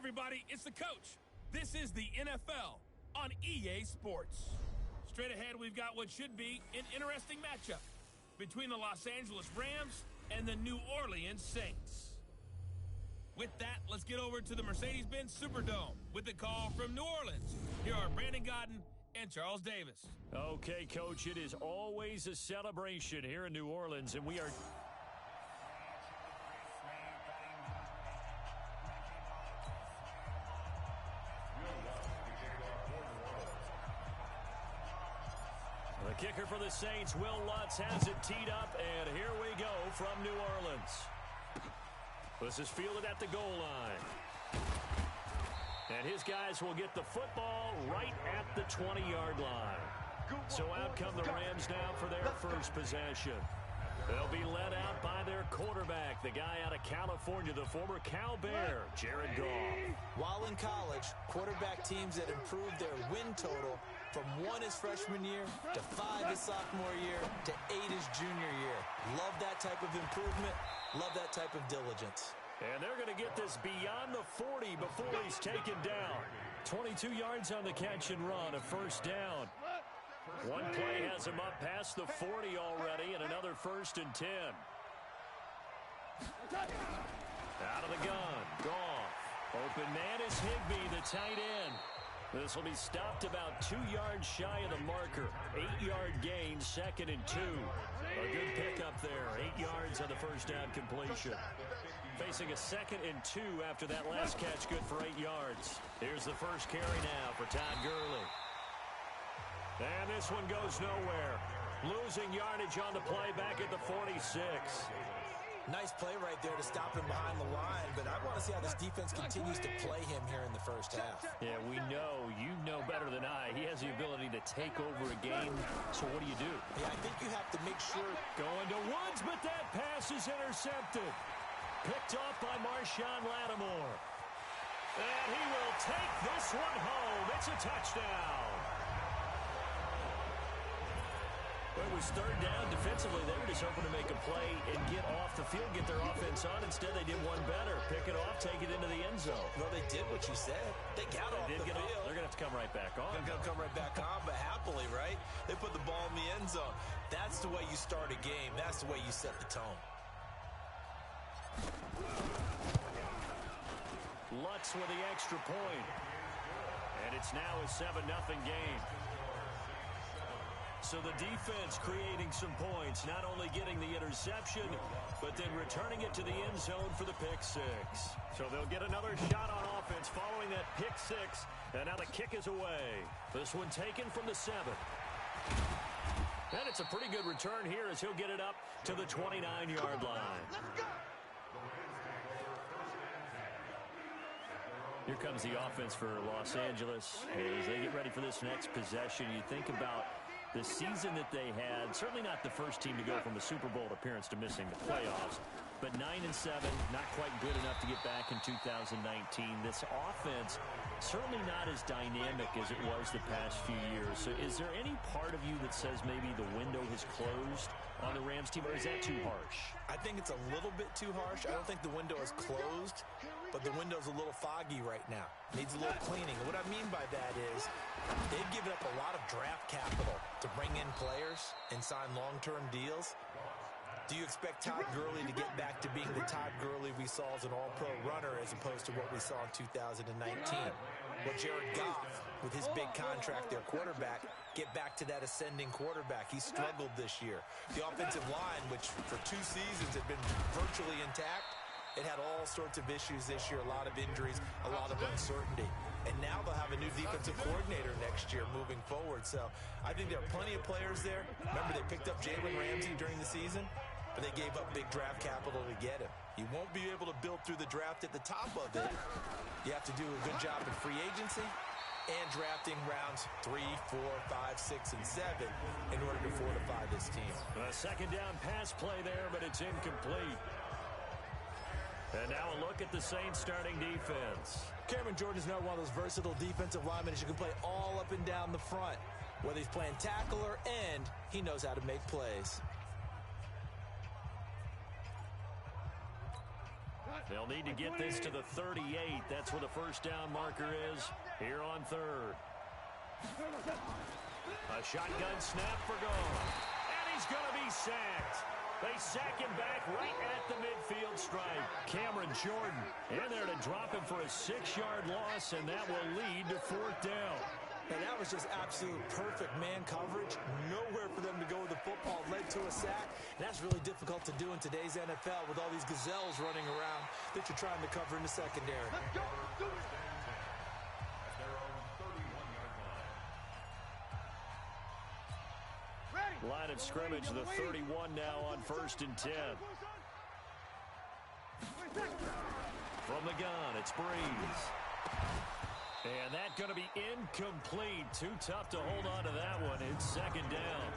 everybody, it's the coach. This is the NFL on EA Sports. Straight ahead, we've got what should be an interesting matchup between the Los Angeles Rams and the New Orleans Saints. With that, let's get over to the Mercedes-Benz Superdome with the call from New Orleans. Here are Brandon Godden and Charles Davis. Okay, Coach, it is always a celebration here in New Orleans, and we are... The kicker for the Saints, Will Lutz, has it teed up, and here we go from New Orleans. This is fielded at the goal line. And his guys will get the football right at the 20-yard line. So out come the Rams now for their first possession. They'll be led out by their quarterback, the guy out of California, the former Cal Bear, Jared Goff. While in college, quarterback teams that improved their win total from 1 his freshman year to 5 his sophomore year to 8 his junior year. Love that type of improvement. Love that type of diligence. And they're going to get this beyond the 40 before he's taken down. 22 yards on the catch and run, a first down. One play has him up past the 40 already, and another 1st and 10. Out of the gun, Goff. Open man is Higbee, the tight end. This will be stopped about 2 yards shy of the marker. 8-yard gain, 2nd and 2. A good pickup there, 8 yards on the first down completion. Facing a 2nd and 2 after that last catch, good for 8 yards. Here's the first carry now for Todd Gurley. And this one goes nowhere. Losing yardage on the play back at the 46. Nice play right there to stop him behind the line, but I want to see how this defense continues to play him here in the first half. Yeah, we know. You know better than I. He has the ability to take over a game, so what do you do? Yeah, I think you have to make sure. Going to Woods, but that pass is intercepted. Picked off by Marshawn Lattimore. And he will take this one home. It's a touchdown. It was 3rd down. Defensively, they were just hoping to make a play and get off the field, get their offense on. Instead, they did one better. Pick it off, take it into the end zone. Well, they did what you said. They got off the field. They're going to have to come right back on. They're going to come right back on, but happily, right? They put the ball in the end zone. That's the way you start a game. That's the way you set the tone. Lutz with the extra point. And it's now a 7-0 game. So the defense creating some points, not only getting the interception, but then returning it to the end zone for the pick 6. So they'll get another shot on offense following that pick 6, and now the kick is away. This one taken from the 7. And it's a pretty good return here as he'll get it up to the 29-yard line. Let's go. Here comes the offense for Los Angeles as they get ready for this next possession. You think about the season that they had, certainly not the first team to go from a Super Bowl appearance to missing the playoffs, but 9-7, not quite good enough to get back in 2019. This offense, certainly not as dynamic as it was the past few years. So is there any part of you that says maybe the window has closed on the Rams team, or is that too harsh? I think it's a little bit too harsh. I don't think the window is closed, but the window's a little foggy right now. Needs a little cleaning. And what I mean by that is they've given up a lot of draft capital to bring in players and sign long-term deals. Do you expect Todd Gurley to get back to being the Todd Gurley we saw as an all-pro runner as opposed to what we saw in 2019? Well, Jared Goff, with his big contract, their quarterback, get back to that ascending quarterback. He struggled this year. The offensive line, which for 2 seasons had been virtually intact, it had all sorts of issues this year, a lot of injuries, a lot of uncertainty. And now they'll have a new defensive coordinator next year moving forward. So I think there are plenty of players there. Remember, they picked up Jalen Ramsey during the season, but they gave up big draft capital to get him. You won't be able to build through the draft at the top of it. You have to do a good job in free agency and drafting rounds 3, 4, 5, 6, and 7 in order to fortify this team. A 2nd down pass play there, but it's incomplete. And now a look at the Saints starting defense. Cameron Jordan is now one of those versatile defensive linemen who can play all up and down the front. Whether he's playing tackle or end, he knows how to make plays. They'll need to get this to the 38. That's where the first down marker is here on third. A shotgun snap for gone. And he's going to be sacked. They sack him back right at the midfield stripe. Cameron Jordan in there to drop him for a 6-yard loss, and that will lead to fourth down. And that was just absolute perfect man coverage. Nowhere for them to go with the football. Led to a sack. And that's really difficult to do in today's NFL with all these gazelles running around that you're trying to cover in the secondary. Let's go. Do it. Line of scrimmage, the 31 now on 1st and 10. From the gun, it's Breeze. And that's going to be incomplete. Too tough to hold on to that one. It's second down.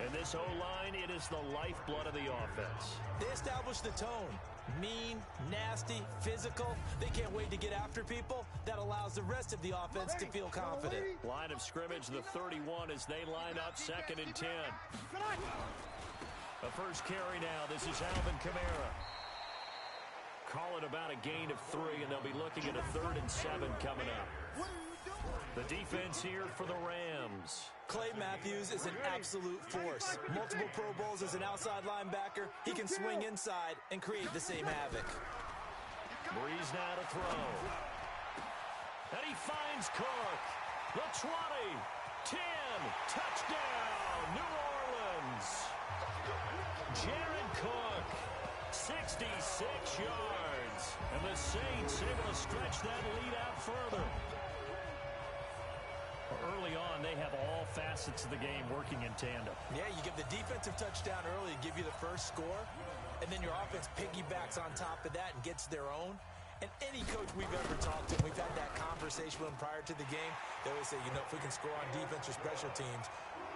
And this O-line, it is the lifeblood of the offense. They established the tone. Mean, nasty, physical. They can't wait to get after people. That allows the rest of the offense to feel confident. Line of scrimmage, the 31 as they line up 2nd and 10. The first carry now. This is Alvin Kamara. Call it about a gain of 3, and they'll be looking at a 3rd and 7 coming up. The defense here for the Rams. Clay Matthews is an absolute force. Multiple Pro Bowls as an outside linebacker. He can swing inside and create the same havoc. Breeze now to throw. And he finds Cook. The 20, 10, touchdown, New Orleans. Jared Cook, 66 yards. And the Saints able to stretch that lead out further. Early on, they have all facets of the game working in tandem. Yeah, you give the defensive touchdown early, give you the first score, and then your offense piggybacks on top of that and gets their own. And any coach we've ever talked to, we've had that conversation with them prior to the game, they always say, you know, if we can score on defense or special teams,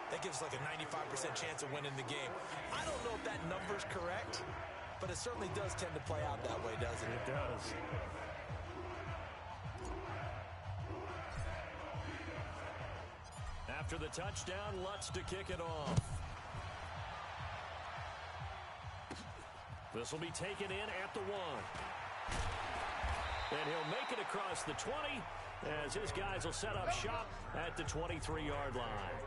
that gives like a 95% chance of winning the game. I don't know if that number's correct, but it certainly does tend to play out that way, doesn't it? It does. After the touchdown, Lutz to kick it off. This will be taken in at the 1. And he'll make it across the 20 as his guys will set up shop at the 23-yard line.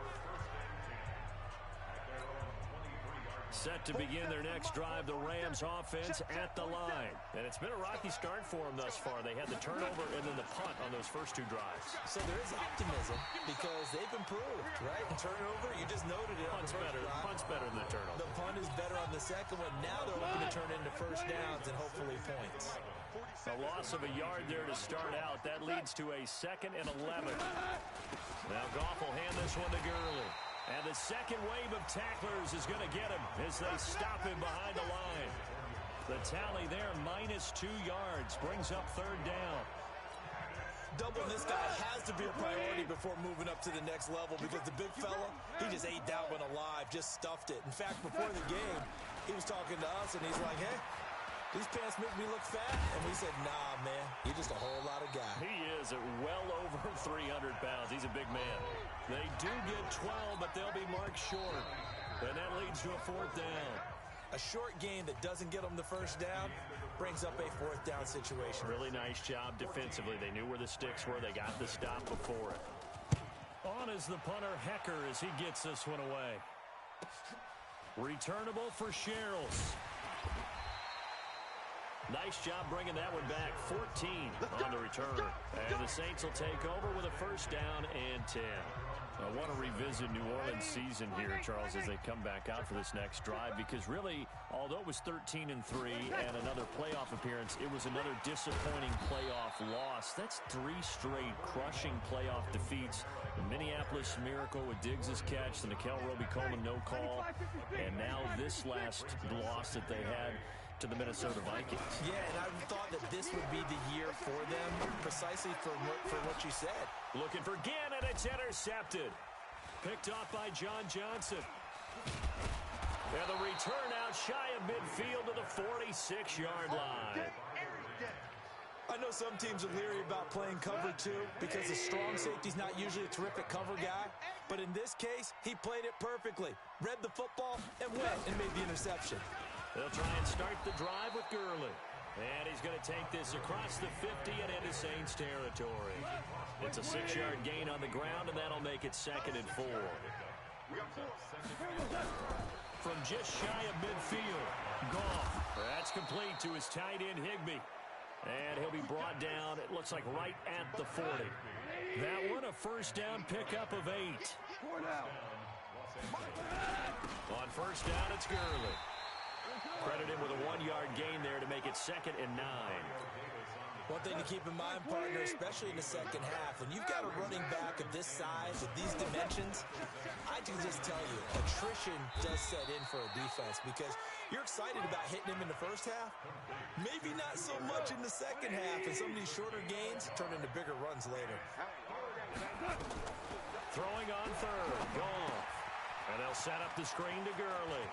Set to begin their next drive, the Rams offense at the line. And it's been a rocky start for them thus far. They had the turnover and then the punt on those first 2 drives. So there is optimism because they've improved, right? Turnover, you just noted it. Punt's better than the turnover. The punt is better on the second one. Now they're looking to turn into first downs and hopefully points. A loss of a yard there to start out. That leads to a 2nd and 11. Now Goff will hand this one to Gurley. And the second wave of tacklers is going to get him as they stop him behind the line. The tally there, -2 yards, brings up 3rd down. Doubling this guy has to be a priority before moving up to the next level because the big fella, he just ate that one alive, just stuffed it. In fact, before the game, he was talking to us, and he's like, hey, these pants make me look fat. And we said, nah, man, you're just a whole lot of guy. He is at well over 300 pounds. He's a big man. They do get 12, but they'll be marked short. And that leads to a 4th down. A short gain that doesn't get them the first down brings up a 4th down situation. Really nice job defensively. They knew where the sticks were. They got the stop before it. On is the punter, Hecker, as he gets this one away. Returnable for Sherrills. Nice job bringing that one back. 14 on the return. And the Saints will take over with a first down and 10. I want to revisit New Orleans' season here, Charles, as they come back out for this next drive, because really, although it was 13-3 and another playoff appearance, it was another disappointing playoff loss. That's 3 straight crushing playoff defeats. The Minneapolis Miracle with Diggs' catch, the Nickel Roby-Coleman no call, and now this last loss that they had to the Minnesota Vikings. Yeah, and I thought that this would be the year for them, precisely for what you said. Looking for Gannon, it's intercepted. Picked off by John Johnson. And the return out shy of midfield to the 46-yard line. I know some teams are leery about playing cover 2 because the strong safety's not usually a terrific cover guy. But in this case, he played it perfectly. Read the football and went and made the interception. They'll try and start the drive with Gurley. And he's going to take this across the 50 and into Saints territory. It's a 6-yard gain on the ground, and that'll make it 2nd and 4. From just shy of midfield, Goff. That's complete to his tight end, Higbee. And he'll be brought down, it looks like right at the 40. That one a first down pickup of 8. On first down, it's Gurley. Credit him with a 1-yard gain there to make it 2nd and 9. One thing to keep in mind, partner, especially in the second half, when you've got a running back of this size, with these dimensions, I can just tell you, attrition does set in for a defense because you're excited about hitting him in the first half. Maybe not so much in the second half, and some of these shorter gains turn into bigger runs later. Throwing on third, Goff. And they'll set up the screen to Gurley.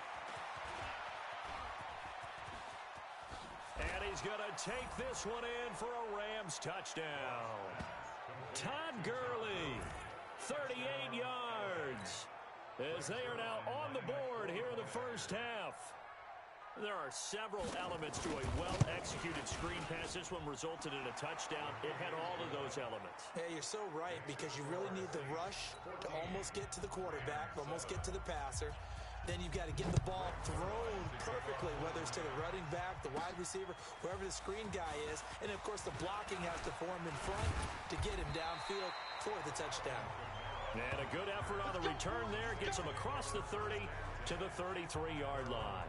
And he's going to take this one in for a Rams touchdown. Todd Gurley, 38 yards, as they are now on the board here in the first half. There are several elements to a well-executed screen pass. This one resulted in a touchdown. It had all of those elements. Yeah, you're so right, because you really need the rush to almost get to the quarterback, almost get to the passer. Then you've got to get the ball thrown perfectly, whether it's to the running back, the wide receiver, wherever the screen guy is. And, of course, the blocking has to form in front to get him downfield for the touchdown. And a good effort on the return there. Gets him across the 30 to the 33-yard line.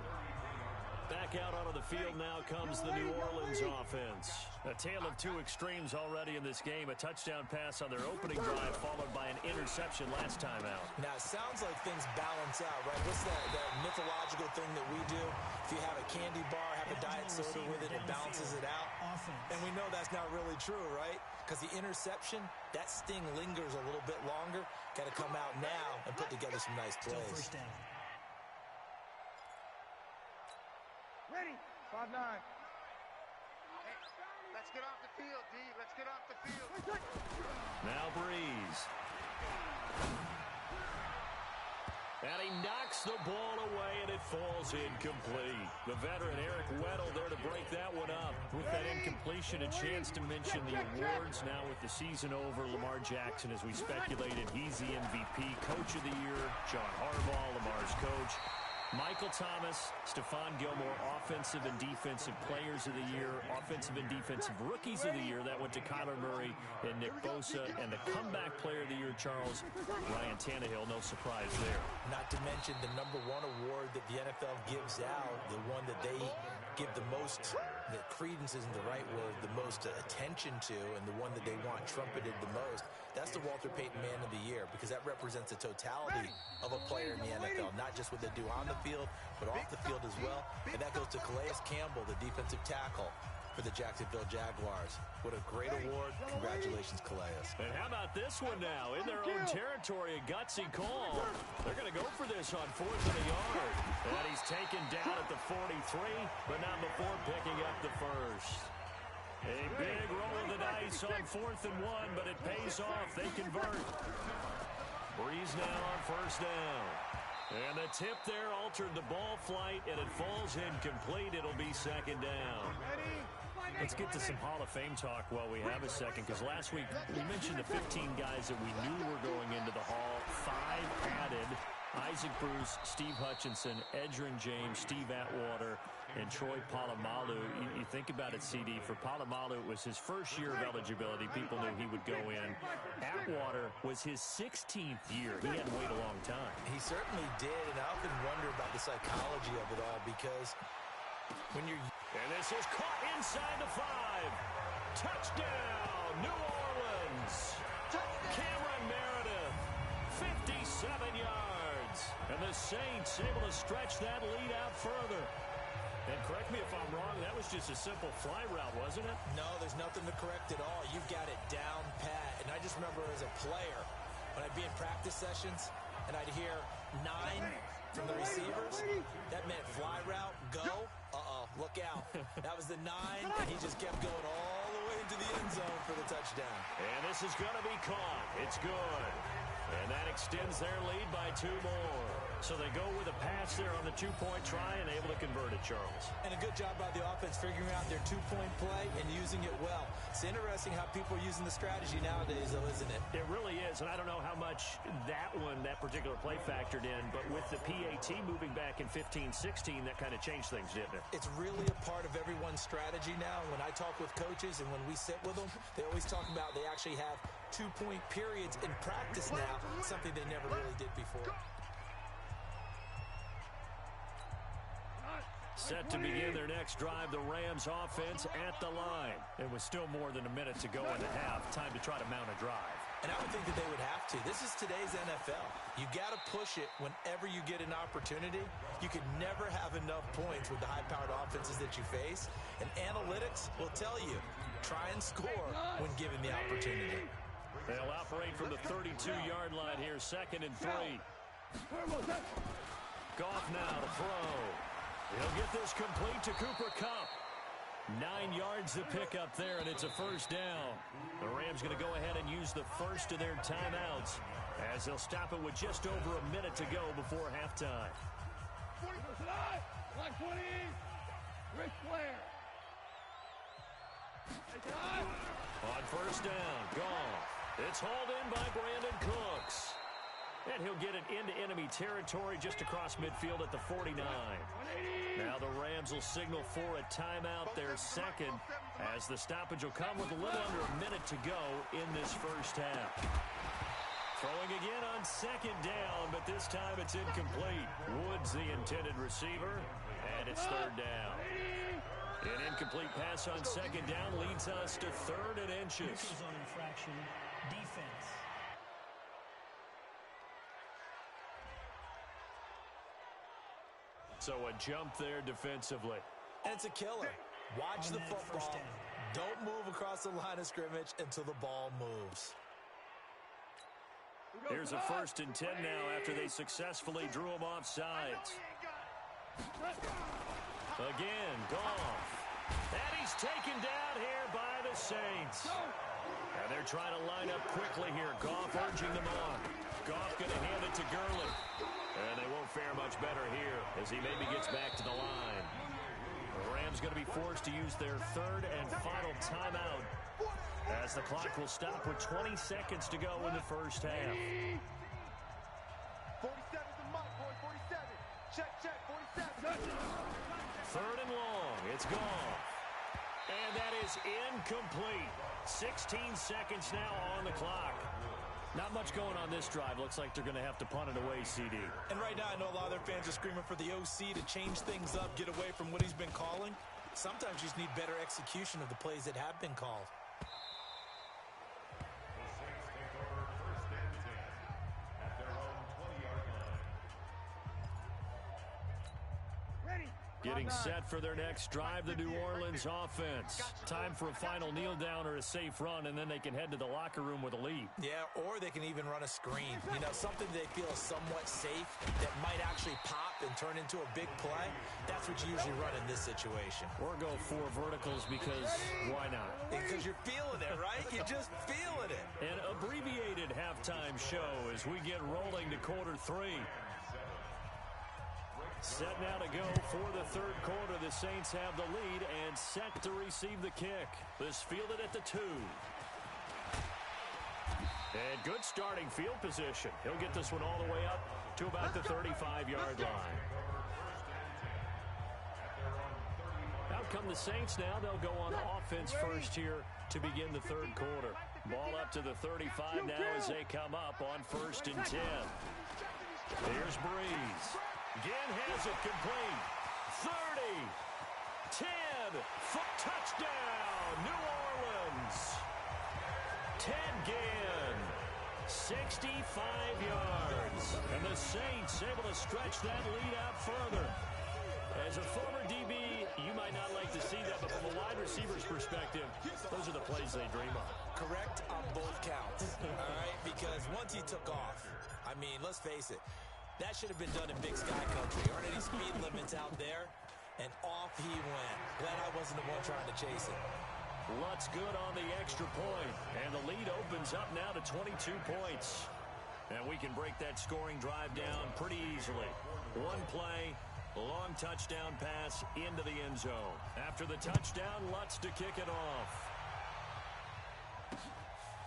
Back out onto the field now comes the New Orleans offense. A tale of two extremes already in this game. A touchdown pass on their opening drive followed by an interception last time out. Now, it sounds like things balance out, right? What's that mythological thing that we do? If you have a candy bar, have a diet soda with it, it balances it out. And we know that's not really true, right? Because the interception, that sting lingers a little bit longer. Got to come out now and put together some nice plays. Ready, 5-9. Hey, let's get off the field, D. Let's get off the field. Now Breeze. And he knocks the ball away, and it falls incomplete. The veteran Eric Weddle there to break that one up. With that incompletion, a chance to mention the awards. Now with the season over, Lamar Jackson, as we speculated, he's the MVP. Coach of the Year, John Harbaugh, Lamar's coach. Michael Thomas, Stephon Gilmore, Offensive and Defensive Players of the Year, Offensive and Defensive Rookies of the Year. That went to Kyler Murray and Nick Bosa. And the Comeback Player of the Year, Charles, Ryan Tannehill. No surprise there. Not to mention the #1 award that the NFL gives out, the one that they give the most, that credence isn't the right word, the most attention to, and the one that they want trumpeted the most. That's the Walter Payton Man of the Year, because that represents the totality of a player in the NFL, not just what they do on the field, but off the field as well. And that goes to Calais Campbell, the defensive tackle for the Jacksonville Jaguars. What a great award. Congratulations, Calais. And how about this one now? In their own territory, a gutsy call. They're going to go for this on 4th and a yard. And he's taken down at the 43, but not before picking up the first. A big roll of the dice on 4th and 1, but it pays off. They convert. Breeze now on first down. And the tip there altered the ball flight, and it falls incomplete. It'll be 2nd down. Let's get to some Hall of Fame talk while we have a second, because last week we mentioned the 15 guys that we knew were going into the Hall. 5 added: Isaac Bruce, Steve Hutchinson, Edgerrin James, Steve Atwater, and Troy Polamalu. You think about it, CD. For Polamalu, it was his first year of eligibility. People knew he would go in. Atwater was his 16th year. He had to wait a long time. He certainly did, and I often wonder about the psychology of it all, because when you're... And this is caught inside the 5. Touchdown, New Orleans. Cameron Meredith, 57 yards. And the Saints able to stretch that lead out further. And correct me if I'm wrong, that was just a simple fly route, wasn't it? No, there's nothing to correct at all. You've got it down pat. And I just remember as a player, when I'd be in practice sessions, and I'd hear 9 from the receivers, that meant fly route, go. Look out. That was the 9, and he just kept going all the way into the end zone for the touchdown. And this is going to be caught. It's good. And that extends their lead by 2 more. So they go with a pass there on the two-point try and able to convert it, Charles. And a good job by the offense figuring out their two-point play and using it well. It's interesting how people are using the strategy nowadays, though, isn't it? It really is, and I don't know how much that particular play factored in, but with the PAT moving back in 15-16, that kind of changed things, didn't it? It's really a part of everyone's strategy now. When I talk with coaches and when we sit with them, they always talk about they actually have two-point periods in practice now, something they never really did before. Set to begin their next drive, the Rams offense at the line. And with still more than a minute to go in the half, time to try to mount a drive. And I would think that they would have to. This is today's NFL. You got to push it whenever you get an opportunity. You can never have enough points with the high-powered offenses that you face. And analytics will tell you, try and score when given the opportunity. They'll operate from the 32-yard line here, 2nd and 3. Goff now to throw. He'll get this complete to Cooper Kupp. 9 yards to pick up there, and it's a first down. The Rams going to go ahead and use the first of their timeouts as they'll stop it with just over a minute to go before halftime. Black 20. Ric Flair. On first down, Goff. It's hauled in by Brandon Cooks. And he'll get it into enemy territory just across midfield at the 49. Now the Rams will signal for a timeout, their second, as the stoppage will come with a little under a minute to go in this first half. Throwing again on 2nd down, but this time it's incomplete. Woods the intended receiver, and it's 3rd down. An incomplete pass on 2nd down leads us to 3rd and inches. Zone infraction, defense. So a jump there defensively. And it's a killer. Watch the football. Don't move across the line of scrimmage until the ball moves. Here's a 1st and 10 now after they successfully drew him off sides. Again, Goff. And he's taken down here by the Saints. And they're trying to line up quickly here. Goff urging them on. Goff going to hand it to Gurley. And they won't fare much better here as he maybe gets back to the line. The Rams going to be forced to use their 3rd and final timeout as the clock will stop with 20 seconds to go in the first half. 47's the mark, boy. 47. Check, 47. 3rd and long. It's gone. And that is incomplete. 16 seconds now on the clock. Not much going on this drive. Looks like they're going to have to punt it away, CD. And right now, I know a lot of their fans are screaming for the OC to change things up, get away from what he's been calling. Sometimes you just need better execution of the plays that have been called. Getting set for their next drive, the New Orleans offense. Time for a final kneel down or a safe run, and then they can head to the locker room with a lead. Yeah, or they can even run a screen. You know, something they feel is somewhat safe that might actually pop and turn into a big play. That's what you usually run in this situation. Or go 4 verticals because why not? Because you're feeling it, right? You're just feeling it. An abbreviated halftime show as we get rolling to quarter 3. Set now to go for the 3rd quarter. The Saints have the lead and set to receive the kick. This fielded at the 2. And good starting field position. He'll get this one all the way up to about the 35-yard line. Out come the Saints now. They'll go on offense first here to begin the 3rd quarter. Ball up to the 35 now as they come up on 1st and 10. Here's Breeze. Again has it complete. 30, 10, touchdown, New Orleans. Ted Ginn, 65 yards. And the Saints able to stretch that lead out further. As a former DB, you might not like to see that, but from a wide receiver's perspective, those are the plays they dream of. Correct on both counts, all right? Because once he took off, I mean, let's face it, that should have been done in Big Sky Country. Aren't any speed limits out there? And off he went. Glad I wasn't the one trying to chase it. Lutz good on the extra point. And the lead opens up now to 22 points. And we can break that scoring drive down pretty easily. One play, long touchdown pass into the end zone. After the touchdown, Lutz to kick it off.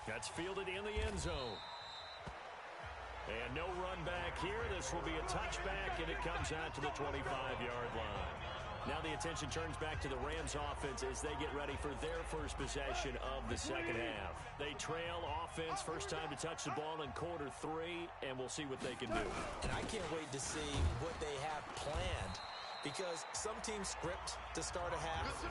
That's fielded in the end zone. And no run back here. This will be a touchback, and it comes out to the 25-yard line. Now the attention turns back to the Rams offense as they get ready for their first possession of the second half. They trail offense, first time to touch the ball in quarter 3, and we'll see what they can do. And I can't wait to see what they have planned, because some teams script to start a half.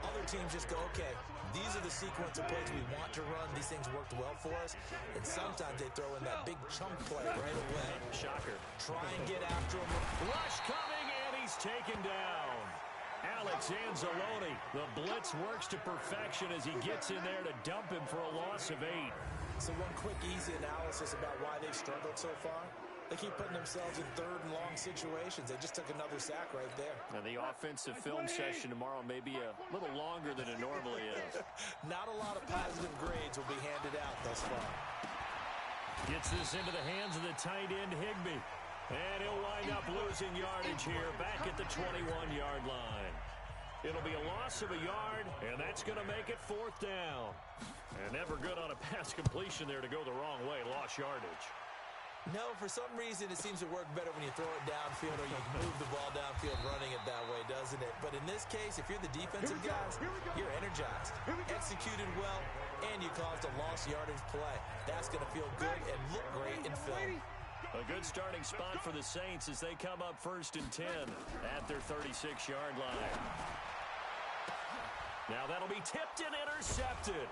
Other teams just go, okay, these are the sequence of plays we want to run. These things worked well for us. And sometimes they throw in that big chunk play right away. Shocker. Try and get after him. Rush coming, and he's taken down. Alex Anzalone. The blitz works to perfection as he gets in there to dump him for a loss of 8. So one quick, easy analysis about why they've struggled so far. They keep putting themselves in third and long situations. They just took another sack right there. Now the offensive film session tomorrow may be a little longer than it normally is. Not a lot of positive grades will be handed out thus far. Gets this into the hands of the tight end, Higbee. And he'll wind up losing yardage here back at the 21-yard line. It'll be a loss of a yard, and that's going to make it 4th down. And never good on a pass completion there to go the wrong way. Lost yardage. No, for some reason, it seems to work better when you throw it downfield or you move the ball downfield running it that way, doesn't it? But in this case, if you're the defensive guys, you're energized, executed well, and you caused a lost yardage play. That's going to feel good and look great in film. A good starting spot for the Saints as they come up 1st and 10 at their 36-yard line. Now that'll be tipped and intercepted.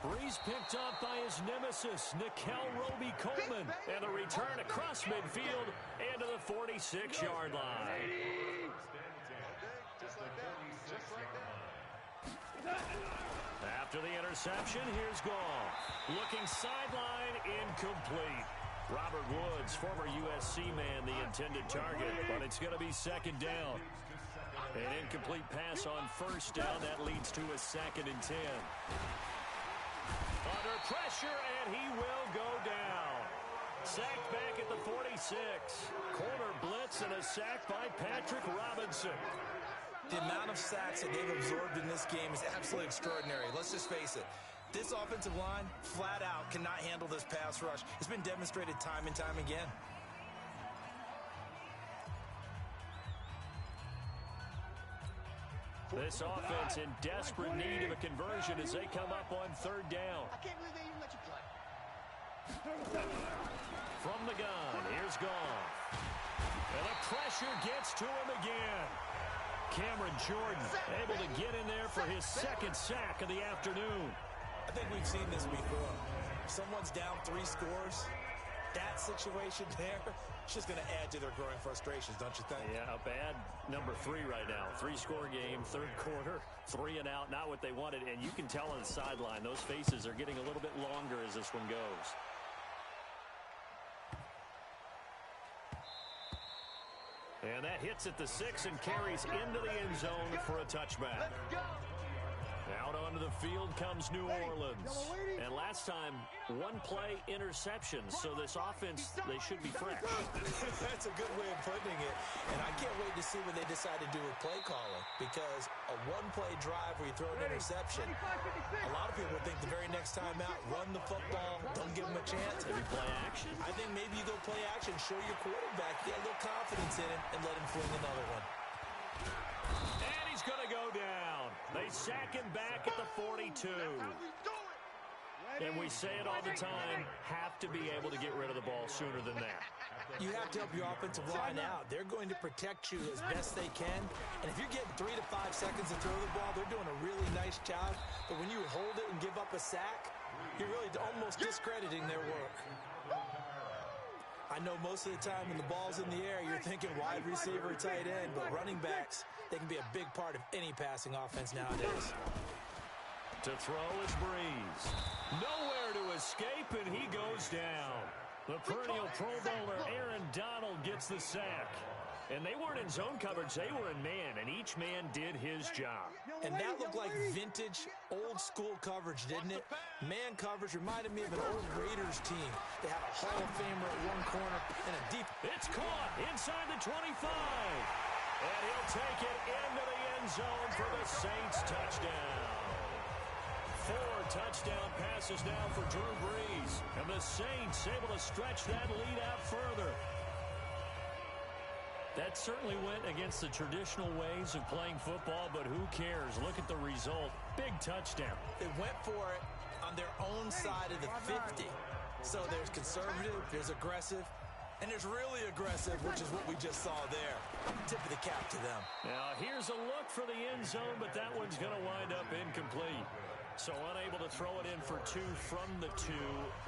Breeze picked off by his nemesis, Nickel Roby-Coleman. And a return across midfield into the 46-yard line. After the interception, here's Goff. Looking sideline, incomplete. Robert Woods, former USC man, the intended target, but it's going to be 2nd down. An incomplete pass on 1st down. That leads to a 2nd and 10. Under pressure, and he will go down. Sacked back at the 46. Corner blitz and a sack by Patrick Robinson. The amount of sacks that they've absorbed in this game is absolutely extraordinary. Let's just face it. This offensive line, flat out, cannot handle this pass rush. It's been demonstrated time and time again. This offense in desperate need of a conversion as they come up on 3rd down. I can't believe they even let you play. From the gun, here's Goff. And the pressure gets to him again. Cameron Jordan able to get in there for his 2nd sack of the afternoon. I think we've seen this before. Someone's down 3 scores. That situation there, it's just going to add to their growing frustrations, don't you think? Yeah, a bad number 3 right now. 3-score game, 3rd quarter, 3 and out, not what they wanted. And you can tell on the sideline, those faces are getting a little bit longer as this one goes. And that hits at the 6 and carries into the end zone for a touchback. Out onto the field comes New Orleans. And last time, 1-play interception. So this offense, they should be fresh. That's a good way of putting it. And I can't wait to see what they decide to do with play calling. Because a 1-play drive where you throw an interception, a lot of people think the very next time out, run the football, don't give them a chance. Maybe play action? I think maybe you go play action, show your quarterback, get a little confidence in him, and let him fling another one. And he's going to go down. They sack him back at the 42. And we say it all the time, have to be able to get rid of the ball sooner than that. You have to help your offensive line out. They're going to protect you as best they can. And if you're getting 3 to 5 seconds to throw the ball, they're doing a really nice job. But when you hold it and give up a sack, you're really almost discrediting their work. I know most of the time when the ball's in the air, you're thinking wide receiver, tight end, but running backs, they can be a big part of any passing offense nowadays. To throw is Breeze. Nowhere to escape, and he goes down. The perennial Pro Bowler Aaron Donald gets the sack. And they weren't in zone coverage. They were in man, and each man did his job. And that looked like vintage, old-school coverage, didn't it? Man coverage reminded me of an old Raiders team. They had a Hall of Famer at one corner and a deep... It's caught inside the 25. And he'll take it into the end zone for the Saints touchdown. 4 touchdown passes now for Drew Brees. And the Saints able to stretch that lead out further. That certainly went against the traditional ways of playing football, but who cares? Look at the result. Big touchdown. They went for it on their own side of the 50. So there's conservative, there's aggressive, and there's really aggressive, which is what we just saw there. Tip of the cap to them. Now, here's a look for the end zone, but that one's going to wind up incomplete. So unable to throw it in for 2 from the 2.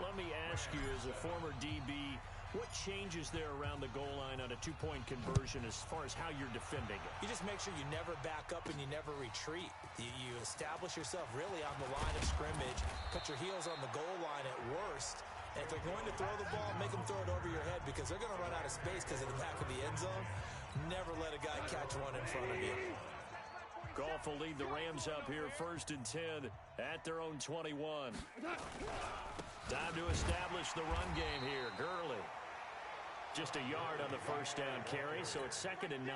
Let me ask you, as a former DB, what changes there around the goal line on a 2-point conversion as far as how you're defending it? You just make sure you never back up and you never retreat. You establish yourself really on the line of scrimmage, put your heels on the goal line at worst, and if they're going to throw the ball, make them throw it over your head because they're going to run out of space because of the back of the end zone. Never let a guy catch one in front of you. Goff will lead the Rams up here 1st and 10 at their own 21. Time to establish the run game here. Gurley. Just a yard on the first down carry, so it's 2nd and 9.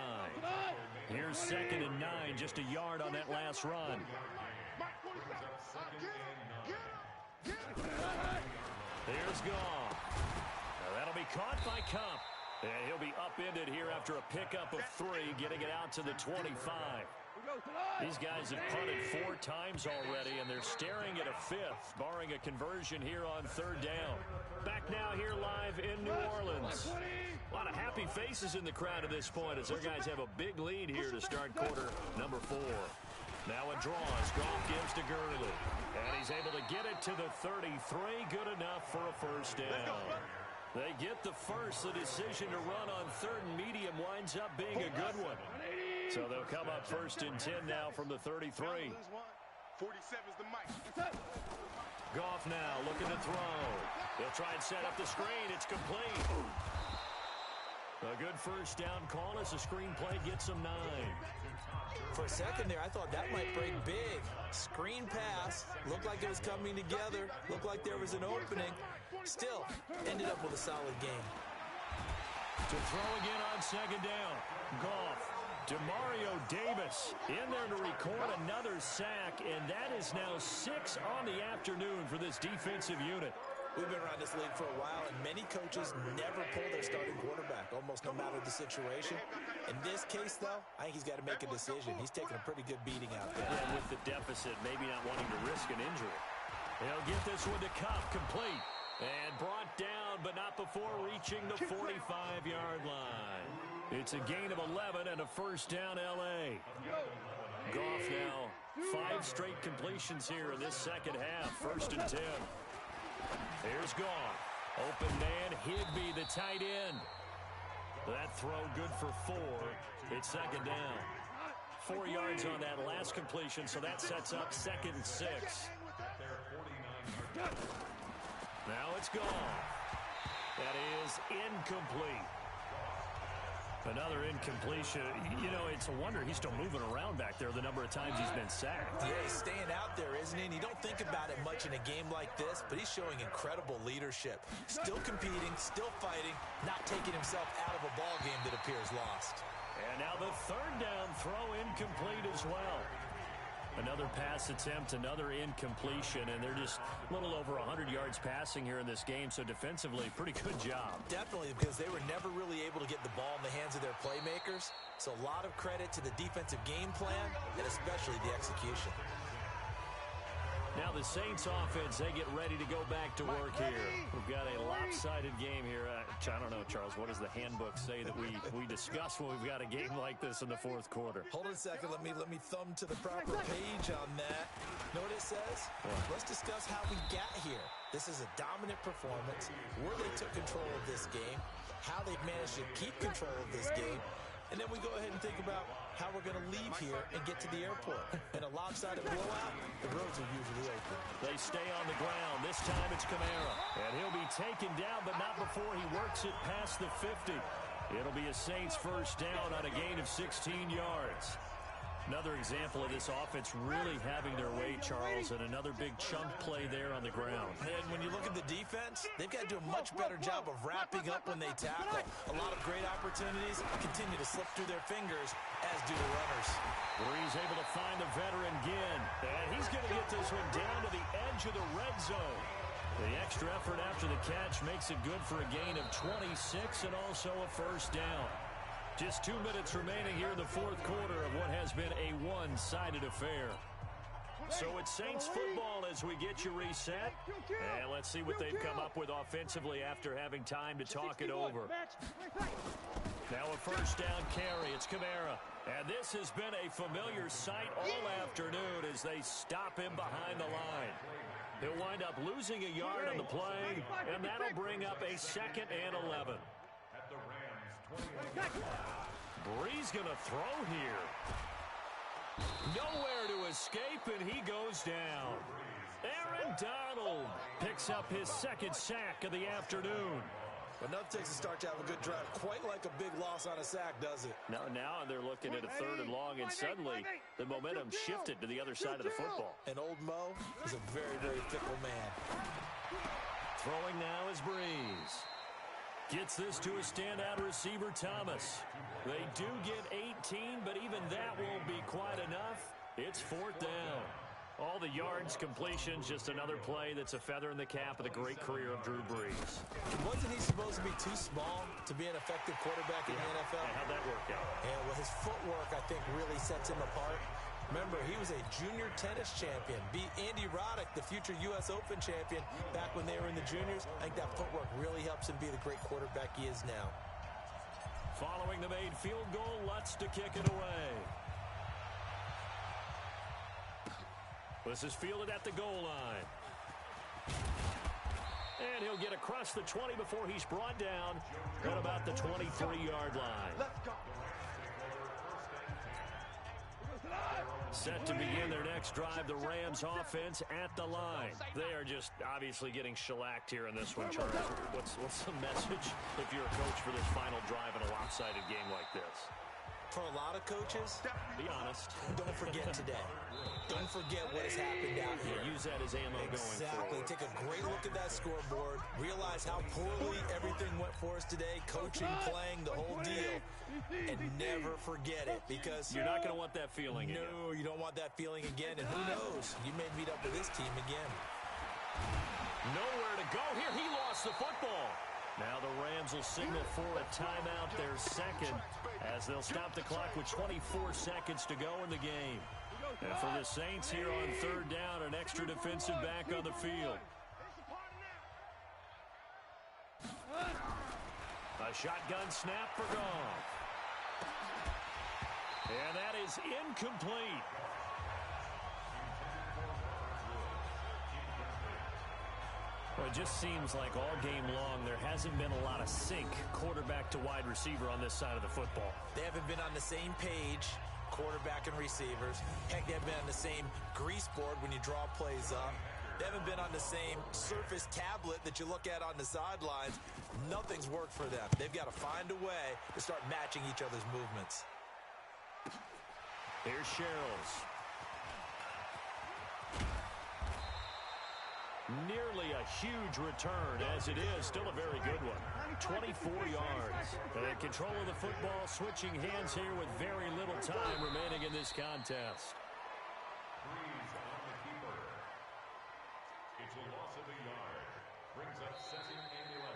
Here's 2nd and 9, just a yard on that last run. Here's Goff. Now that'll be caught by Cup. And he'll be upended here after a pickup of 3, getting it out to the 25. These guys have punted 4 times already, and they're staring at a 5th, barring a conversion here on 3rd down. Back now here live in New Orleans. A lot of happy faces in the crowd at this point as their guys have a big lead here to start quarter number 4. Now it draws. Goff gives to Gurley. And he's able to get it to the 33. Good enough for a first down. They get the first. The decision to run on 3rd and medium winds up being a good one. So they'll come up 1st and 10 now from the 33. 47's the mic. Goff now looking to throw. They'll try and set up the screen. It's complete. A good first down call as the screen play gets them 9. For a second there, I thought that might break big. Screen pass. Looked like it was coming together. Looked like there was an opening. Still, ended up with a solid game. To throw again on 2nd down. Goff. Demario Davis in there to record another sack, and that is now 6 on the afternoon for this defensive unit. We've been around this league for a while, and many coaches never pull their starting quarterback, almost no matter the situation. In this case, though, I think he's got to make a decision. He's taking a pretty good beating out there. Yeah, with the deficit, maybe not wanting to risk an injury. He'll get this one to Cup, complete. And brought down, but not before reaching the 45-yard line. It's a gain of 11 and a first down L.A. Goff now 5 straight completions here in this second half. 1st and 10. Here's Goff. Open man, Higbee, the tight end. That throw good for 4. It's 2nd down. 4 yards on that last completion, so that sets up 2nd and 6. Now it's Goff. That is incomplete. Another incompletion. You know, it's a wonder he's still moving around back there the number of times he's been sacked. Yeah, he's staying out there, isn't he? And you don't think about it much in a game like this, but he's showing incredible leadership. Still competing, still fighting, not taking himself out of a ball game that appears lost. And now the 3rd down throw incomplete as well. Another pass attempt, another incompletion, and they're just a little over 100 yards passing here in this game, so defensively, pretty good job. Definitely, because they were never really able to get the ball in the hands of their playmakers, so a lot of credit to the defensive game plan, and especially the execution. Now the Saints offense, they get ready to go back to work here. We've got a lopsided game here. I don't know, Charles, what does the handbook say that we discuss when we've got a game like this in the 4th quarter? Hold on a second. Let me thumb to the proper page on that. Know what it says? Let's discuss how we got here. This is a dominant performance, where they took control of this game, how they've managed to keep control of this game, and then we go ahead and think about how we're going to leave here and get to the airport. In a lopsided blowout, the roads are usually open. They stay on the ground. This time it's Kamara. And he'll be taken down, but not before he works it past the 50. It'll be a Saints first down on a gain of 16 yards. Another example of this offense really having their way, Charles, and another big chunk play there on the ground. And when you look at the defense, they've got to do a much better job of wrapping up when they tackle. A lot of great opportunities continue to slip through their fingers, as do the runners. Brees able to find the veteran Ginn. And he's going to get this one down to the edge of the red zone. The extra effort after the catch makes it good for a gain of 26 and also a first down. Just 2 minutes remaining here in the fourth quarter of what has been a one-sided affair. So it's Saints football as we get you reset. And let's see what they've come up with offensively after having time to talk it over. Now a first down carry. It's Kamara. And this has been a familiar sight all afternoon as they stop him behind the line. He'll wind up losing a yard on the play, and that'll bring up a 2nd and 11. Brees going to throw here. Nowhere to escape, and he goes down. Aaron Donald picks up his 2nd sack of the afternoon. Enough takes to start to have a good drive. Quite like a big loss on a sack, does it? Now they're looking at a 3rd and long, and suddenly the momentum shifted to the other side of the football. And old Mo is a very, very fickle man. Throwing now is Brees. Gets this to a standout receiver, Thomas. They do get 18, but even that won't be quite enough. It's 4th down. All the yards, completions, just another play that's a feather in the cap of the great career of Drew Brees. Wasn't he supposed to be too small to be an effective quarterback in the NFL? And how'd that work out? Yeah, well, his footwork, I think, really sets him apart. Remember, he was a junior tennis champion, beat Andy Roddick, the future U.S. Open champion, back when they were in the juniors. I think that footwork really helps him be the great quarterback he is now. Following the made field goal, Lutz to kick it away. This is fielded at the goal line. And he'll get across the 20 before he's brought down at about the 23-yard line. Let's go. Set to begin their next drive, the Rams offense at the line. They are just obviously getting shellacked here in this one, Charles. What's the message if you're a coach for this final drive in a lopsided game like this? For a lot of coaches, be honest. Don't forget today. Don't forget what has happened out here. Use that as ammo going forward. Take a great look at that scoreboard. Realize how poorly everything went for us today. Coaching, playing, the whole deal. And never forget it, because you're not going to want that feeling again. No, you don't want that feeling again. And who knows? You may meet up with this team again. Nowhere to go here. He lost the football. Now the Rams will signal for a timeout, their 2nd, as they'll stop the clock with 24 seconds to go in the game. And for the Saints here on 3rd down, an extra defensive back on the field. A shotgun snap for Goff. And that is incomplete. Well, it just seems like all game long there hasn't been a lot of sync quarterback to wide receiver on this side of the football. They haven't been on the same page, quarterback and receivers. Heck, they haven't been on the same grease board when you draw plays up. They haven't been on the same Surface tablet that you look at on the sidelines. Nothing's worked for them. They've got to find a way to start matching each other's movements. Here's Sherrills. Nearly a huge return, as it is still a very good one. 24 yards. And control of the football, switching hands here with very little time remaining in this contest. Brees on the keeper. It's a loss of a yard. Brings up 2nd and 11.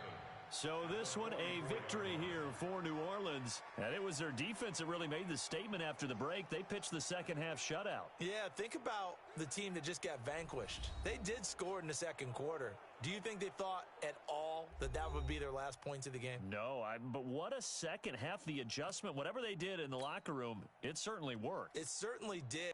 So this one, a victory here for New Orleans. And it was their defense that really made the statement after the break. They pitched the second half shutout. Yeah, think about the team that just got vanquished. They did score in the 2nd quarter. Do you think they thought at all that that would be their last points of the game? No, but what a second half. The adjustment, whatever they did in the locker room, it certainly worked. It certainly did.